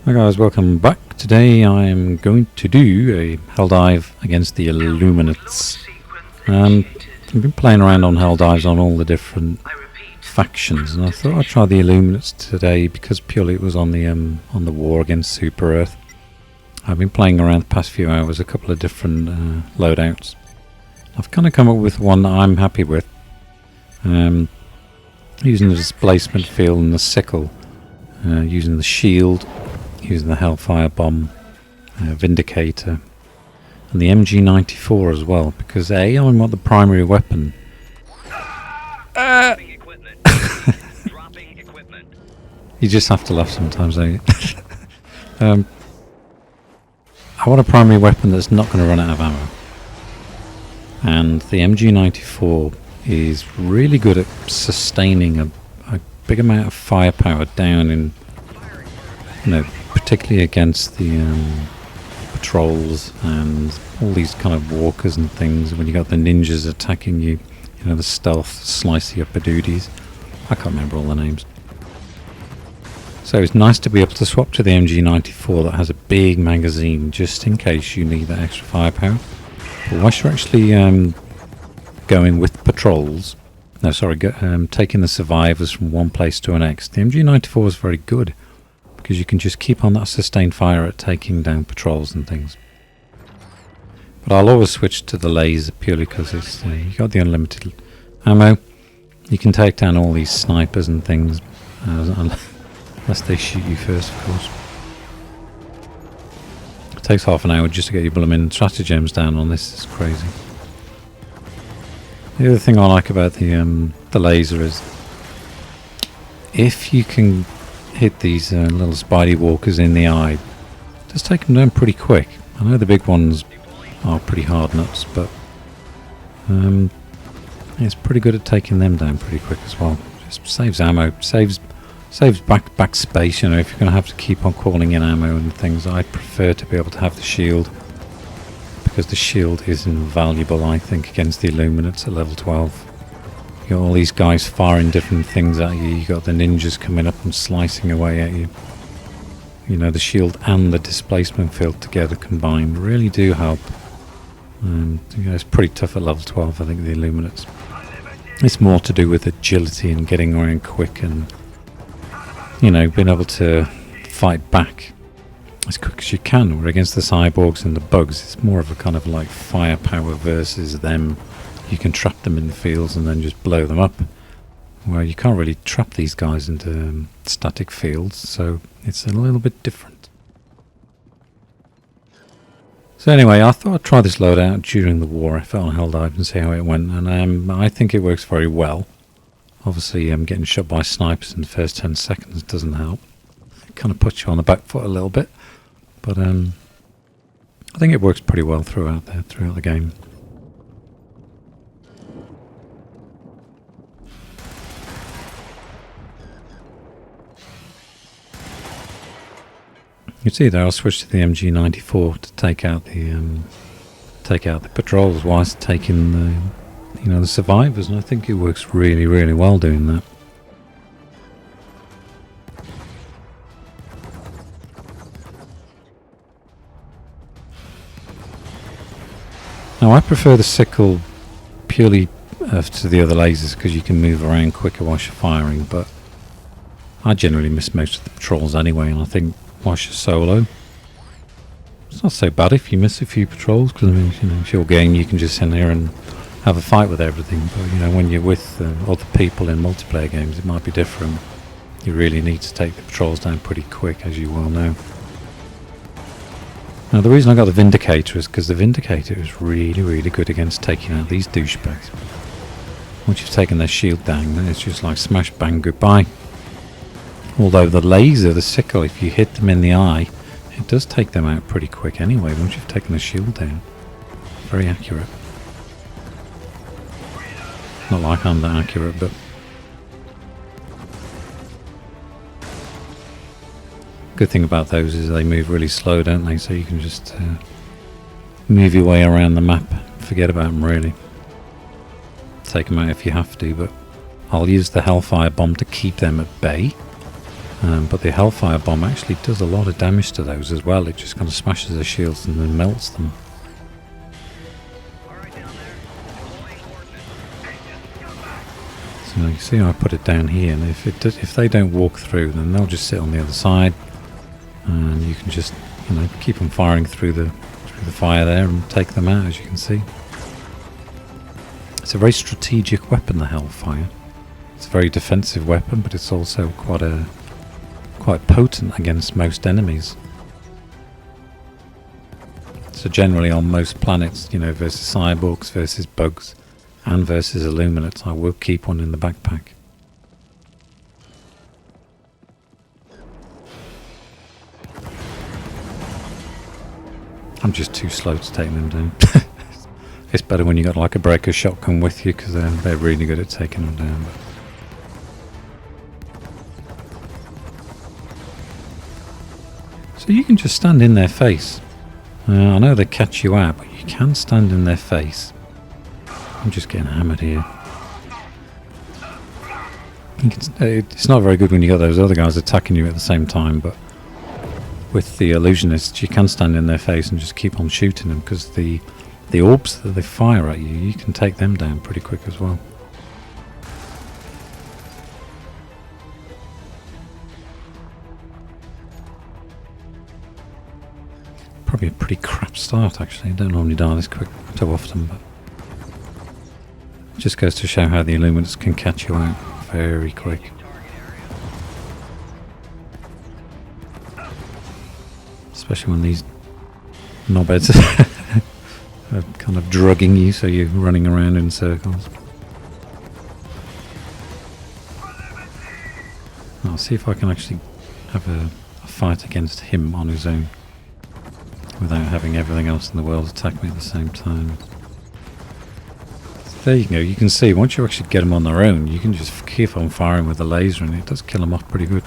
Hi guys, welcome back. Today I am going to do a Helldive against the Illuminates. I've been playing around on Helldives on all the different factions, and I thought I'd try the Illuminates today because purely it was on the war against Super Earth. I've been playing around the past few hours, a couple of different loadouts. I've kind of come up with one that I'm happy with, using the Displacement Field and the Sickle, using the shield, using the Hellfire Bomb, Vindicator, and the MG94 as well, because A, I'm not the primary weapon. You just have to laugh sometimes, don't you? I want a primary weapon that's not going to run out of ammo. And the MG94 is really good at sustaining a big amount of firepower down in, particularly against the patrols and all these kind of walkers and things. When you got the ninjas attacking you, the stealth slicey upper duties. I can't remember all the names. So it's nice to be able to swap to the MG94 that has a big magazine just in case you need that extra firepower. But once you're actually going with patrols, taking the survivors from one place to the next, the MG94 is very good because you can just keep on that sustained fire at taking down patrols and things. But I'll always switch to the laser purely because it's you got the unlimited ammo. You can take down all these snipers and things unless they shoot you first, of course. It takes half an hour just to get your blooming stratagems down on this. It's crazy. The other thing I like about the laser is if you can hit these little spidey walkers in the eye, just take them down pretty quick. I know the big ones are pretty hard nuts, but it's pretty good at taking them down pretty quick as well. Just saves ammo, saves back space. If you're going to have to keep on calling in ammo and things, I prefer to be able to have the shield, because the shield is invaluable, I think, against the Illuminates at level 12. You got all these guys firing different things at you. You got the ninjas coming up and slicing away at you. The shield and the displacement field together combined really do help. It's pretty tough at level 12, I think, the Illuminates. It's more to do with agility and getting around quick and being able to fight back as quick as you can. Where against the cyborgs and the bugs, it's more of a kind of like firepower versus them. You can trap them in the fields and then just blow them up. Well, you can't really trap these guys into static fields, so it's a little bit different. So anyway, I thought I'd try this loadout during the war effort on Helldive and see how it went, and I think it works very well. Obviously, getting shot by snipers in the first 10 seconds doesn't help. It kind of puts you on the back foot a little bit, but I think it works pretty well throughout the game. You can see there, I'll switch to the MG94 to take out the patrols whilst taking the survivors, and I think it works really, really well doing that. Now I prefer the Sickle purely to the other lasers because you can move around quicker whilst you're firing, but I generally miss most of the patrols anyway, and I think whilst you're solo, it's not so bad if you miss a few patrols, because if you're game, you can just sit here and have a fight with everything. But when you're with other people in multiplayer games, it might be different. You really need to take the patrols down pretty quick, as you well know. Now the reason I got the Vindicator is because the Vindicator is really, really good against taking out these douchebags. Once you've taken their shield down, then it's just like smash bang goodbye. Although the laser, the Sickle, if you hit them in the eye, it does take them out pretty quick anyway, once you've taken the shield down. Very accurate. Not like I'm that accurate, but good thing about those is they move really slow, don't they? So you can just move your way around the map. Forget about them, really. Take them out if you have to, but I'll use the Hellfire Bomb to keep them at bay. But the Hellfire Bomb actually does a lot of damage to those as well. It just kind of smashes the shields and then melts them. So you see I put it down here, and if they don't walk through, then they'll just sit on the other side, and you can just keep on firing through the fire there and take them out, as you can see. It's a very strategic weapon, the Hellfire. It's a very defensive weapon, but it's also quite potent against most enemies. So generally on most planets, versus cyborgs, versus bugs, and versus Illuminates, I will keep one in the backpack. I'm just too slow to take them down. It's better when you got like a breaker shotgun with you, because they're really good at taking them down. So you can just stand in their face. I know they catch you out, but you can stand in their face. I'm just getting hammered here. It's not very good when you got those other guys attacking you at the same time, but with the Illusionists you can stand in their face and just keep on shooting them, because the orbs that they fire at you, you can take them down pretty quick as well. Probably a pretty crap start actually. I don't normally die this quick too often, but it just goes to show how the Illuminates can catch you out very quick. Especially when these knobheads are kind of drugging you, so you're running around in circles. I'll see if I can actually have a fight against him on his own, without having everything else in the world attack me at the same time. So there you go, you can see once you actually get them on their own, you can just keep on firing with the laser and it does kill them off pretty good.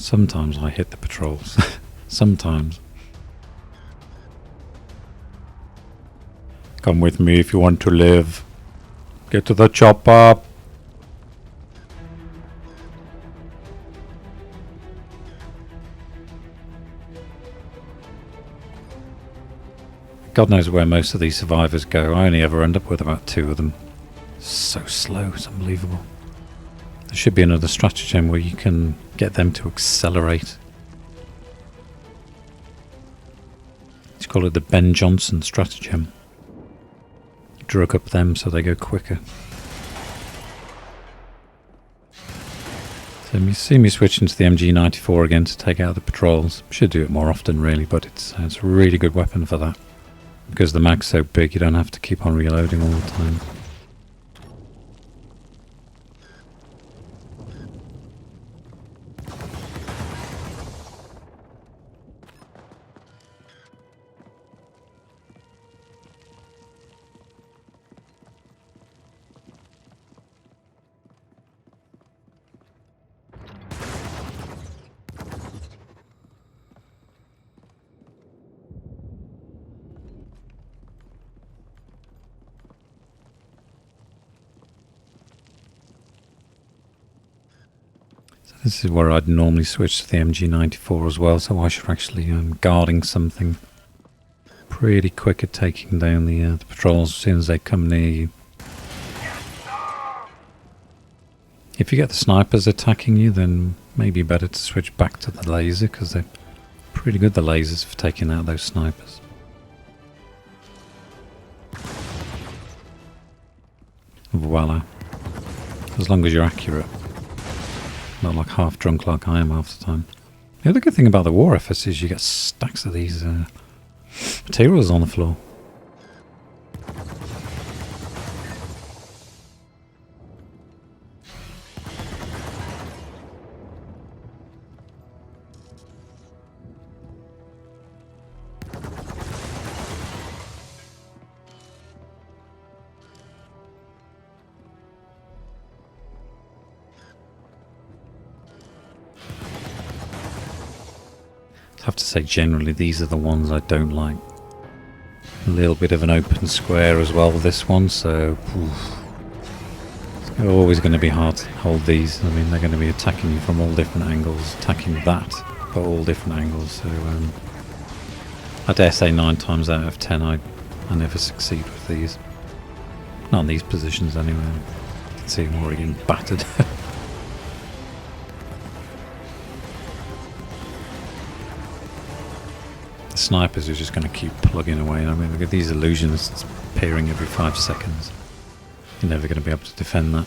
Sometimes I hit the patrols. Sometimes. Come with me if you want to live. Get to the chopper. God knows where most of these survivors go. I only ever end up with about 2 of them. So slow, it's unbelievable. There should be another stratagem where you can get them to accelerate. Let's call it the Ben Johnson stratagem. Drug up them so they go quicker. So you see me switching to the MG94 again to take out the patrols. Should do it more often really, but it's a really good weapon for that. Because the mag's so big you don't have to keep on reloading all the time. This is where I'd normally switch to the MG94 as well, so I should actually guarding something. Pretty quick at taking down the patrols as soon as they come near you. If you get the snipers attacking you, then maybe better to switch back to the laser, because they're pretty good, the lasers, for taking out those snipers. Voila. As long as you're accurate. Not like half drunk like I am half the time. The other good thing about the War Effort is you get stacks of these materials on the floor. I have to say generally these are the ones I don't like. A little bit of an open square as well with this one, so it's always going to be hard to hold these. I mean, they're going to be attacking you from all different angles, attacking that for all different angles, so I dare say 9 times out of 10 I never succeed with these. Not in these positions anyway. You can see I'm already getting battered. The snipers are just going to keep plugging away. I mean, look at these illusionists appearing every 5 seconds. You're never going to be able to defend that.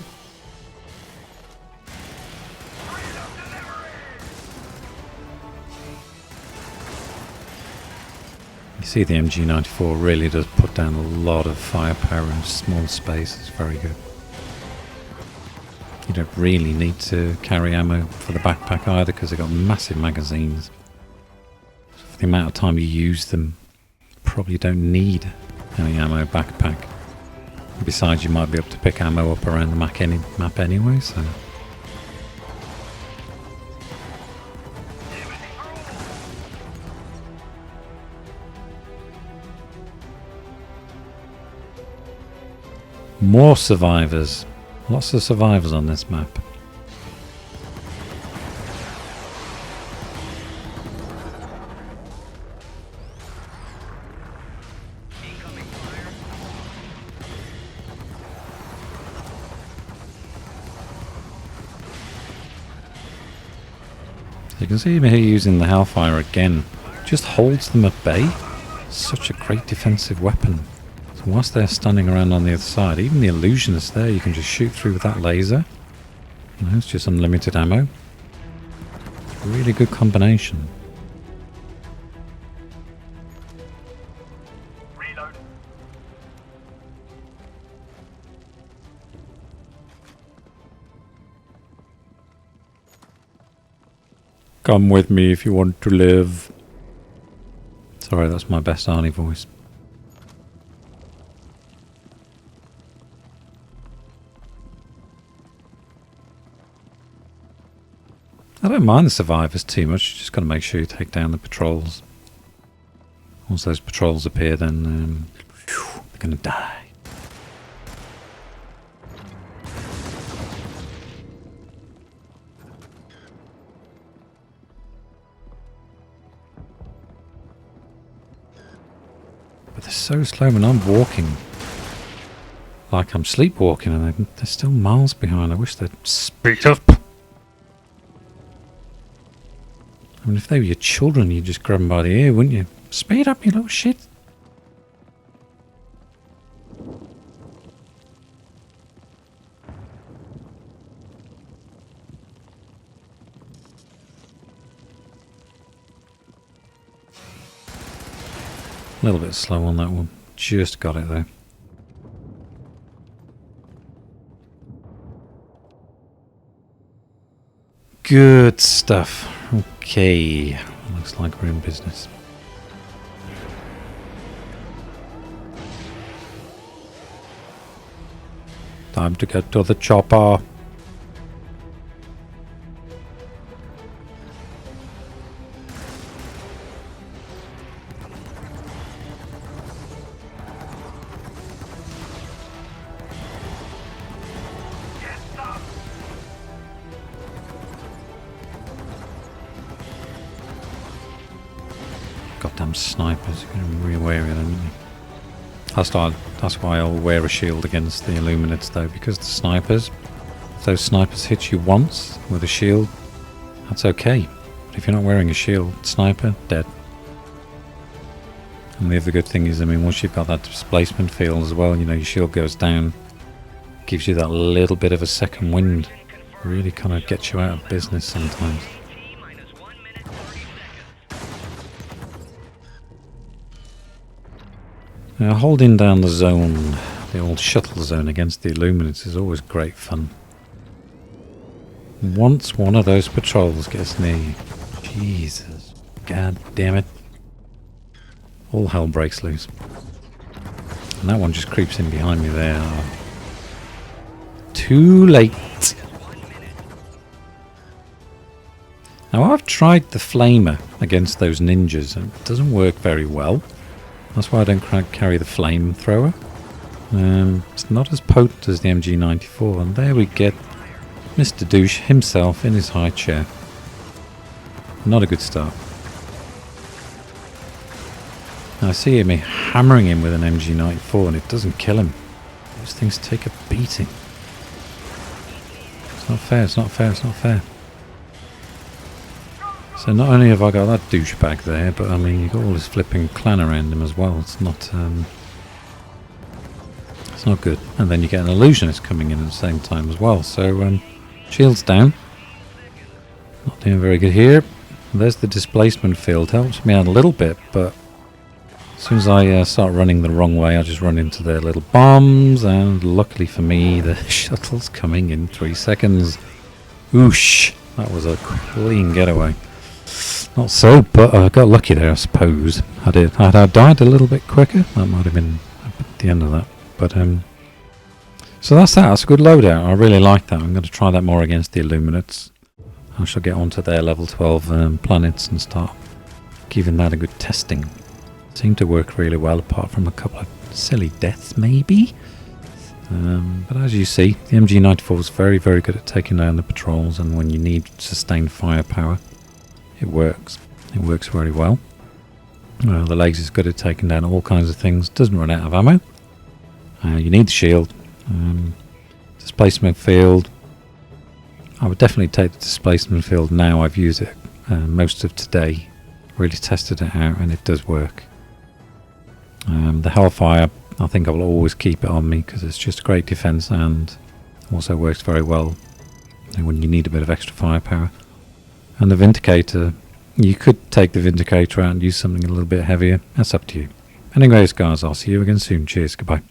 You see the MG94 really does put down a lot of firepower in a small space. It's very good. You don't really need to carry ammo for the backpack either because they've got massive magazines. For the amount of time you use them, probably don't need any ammo backpack. Besides, you might be able to pick ammo up around the map anyway, so... More survivors. Lots of survivors on this map. You can see me here using the Hellfire again. Just holds them at bay. Such a great defensive weapon. So whilst they're standing around on the other side, even the illusionists there, you can just shoot through with that laser. You know, it's just unlimited ammo. It's a really good combination. Reload. Come with me if you want to live. Sorry, that's my best Arnie voice. I don't mind the survivors too much, just got to make sure you take down the patrols. Once those patrols appear, then they're going to die. But they're so slow when I'm walking. Like I'm sleepwalking and they're still miles behind. I wish they'd speed up. I mean, if they were your children, you'd just grab them by the ear, wouldn't you? Speed up, you little shit. A little bit slow on that one. Just got it though. Good stuff. Okay, looks like we're in business. Time to get to the chopper. Goddamn snipers, you're going to be real wary of them, aren't you? That's why I'll wear a shield against the Illuminates though, because the snipers, if those snipers hit you once with a shield, that's okay. But if you're not wearing a shield, sniper, dead. And the other good thing is, I mean, once you've got that displacement field as well, you know, your shield goes down, gives you that little bit of a second wind. Really kind of gets you out of business sometimes. Now, holding down the zone, the old shuttle zone against the Illuminates is always great fun. Once one of those patrols gets near you, Jesus, god damn it, all hell breaks loose. And that one just creeps in behind me there. Too late. Now I've tried the flamer against those ninjas and it doesn't work very well. That's why I don't carry the flamethrower. It's not as potent as the MG94, and there we get Mr. Douche himself in his high chair. Not a good start. Now I see me hammering him with an MG94 and it doesn't kill him. Those things take a beating. It's not fair, it's not fair, it's not fair. So not only have I got that douchebag there, but I mean you've got all this flipping clan around him as well. It's not good. And then you get an illusionist coming in at the same time as well. So shields down. Not doing very good here. There's the displacement field. Helps me out a little bit, but as soon as I start running the wrong way, I just run into their little bombs, and luckily for me, the shuttle's coming in 3 seconds. Oosh! That was a clean getaway. Not so, but I got lucky there, I suppose. Had I died a little bit quicker, that might have been the end of that. But so that's that. That's a good loadout. I really like that. I'm going to try that more against the Illuminates. I shall get onto their level 12 planets and start giving that a good testing. Seemed to work really well, apart from a couple of silly deaths, maybe. But as you see, the MG94 is very, very good at taking down the patrols, and when you need sustained firepower, it works. It works very well. The legs is good at taking down all kinds of things. Doesn't run out of ammo. You need the shield. Displacement field. I would definitely take the displacement field now. I've used it most of today. Really tested it out and it does work. The Hellfire, I think I will always keep it on me because it's just a great defense and also works very well when you need a bit of extra firepower. And the Vindicator, you could take the Vindicator out and use something a little bit heavier. That's up to you. Anyways guys, I'll see you again soon. Cheers, goodbye.